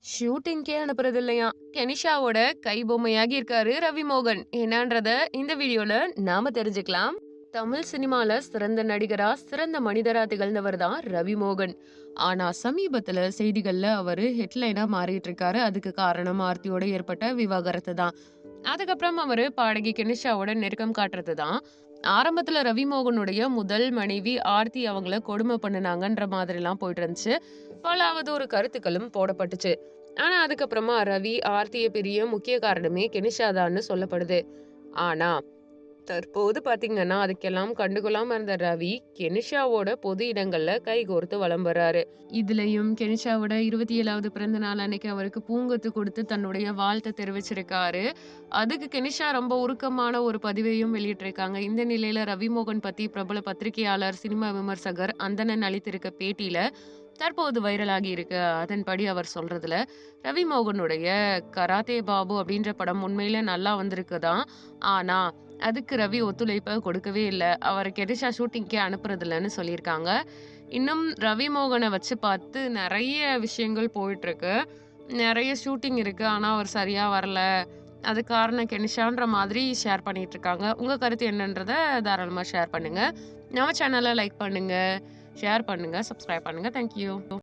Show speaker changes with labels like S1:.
S1: ஷூட்டிங்க்கே அனுப்புறது இல்லையா? கெனிஷாவோட கை பொம்மையாகி இருக்காரு ரவிமோகன். என்னன்றத இந்த வீடியோல நாம தெரிஞ்சுக்கலாம். தமிழ் சினிமால சிறந்த நடிகரா, சிறந்த மனிதரா திகழ்ந்தவர் தான் ரவிமோகன். ஆனா சமீபத்துல செய்திகள்ல அவரு ஹெட்லைனா மாறிட்டு இருக்காரு. அதுக்கு காரணம் ஆர்த்தியோட ஏற்பட்ட விவாகரத்து தான். அதுக்கப்புறம் அவரு பாடகி கெனிஷாவோட நெருக்கம் காட்டுறது தான். ஆரம்பத்துல ரவிமோகனுடைய முதல் மனைவி ஆர்த்தி அவங்கள கொடுமை பண்ணுனாங்கன்ற மாதிரிலாம் போயிட்டு இருந்துச்சு. பலாவது ஒரு கருத்துக்களும் போடப்பட்டுச்சு. ஆனா அதுக்கப்புறமா ரவி ஆர்த்திய பிரிய முக்கிய காரணமே கெனிஷா தான்னு சொல்லப்படுது. ஆனா தற்போது பாத்தீங்கன்னா அதுக்கெல்லாம் கண்டுகொள்ளாம இருந்த ரவி கெனிஷாவோட பொது இடங்கள்ல கைகோர்த்து வலம் வர்றாரு. இதுலயும் கெனிஷாவோட 27வது பிறந்த நாள் அன்னைக்கு அவருக்கு பூங்கொத்து கொடுத்து தன்னுடைய வாழ்த்தை தெரிவிச்சிருக்காரு. அதுக்கு கெனிஷா ரொம்ப உருக்கமான ஒரு பதிவையும் வெளியிட்டிருக்காங்க. இந்த நிலையில ரவிமோகன் பத்தி பிரபல பத்திரிகையாளர், சினிமா விமர்சகர் அந்தணன் அளித்திருக்க பேட்டியில தற்போது வைரலாகி இருக்கு. அதன்படி அவர் சொல்றதுல ரவிமோகனுடைய கராத்தே பாபு அப்படின்ற படம் உண்மையில நல்லா வந்திருக்குதான். ஆனா அதுக்கு ரவி ஒத்துழைப்ப கொடுக்கவே இல்ல. அவர கெனிஷா ஷூட்டிங்க்கே அனுப்புறது இல்லன்னு சொல்லியிருக்காங்க. இன்னும் ரவிமோகன வச்சு பார்த்து நெறைய விஷயங்கள் போயிட்டுருக்கு. நெறைய ஷூட்டிங் இருக்கு. ஆனா அவர் சரியா வரல. அதுக்கு காரணம் கெனிஷான்ற மாதிரி ஷேர் பண்ணிட்டு இருக்காங்க. உங்க கருத்து என்னன்றத தாராளமா ஷேர் பண்ணுங்க. நம்ம சேனல லைக் பண்ணுங்க, ஷேர் பண்ணுங்க, சப்ஸ்கிரைப் பண்ணுங்க. Thank you.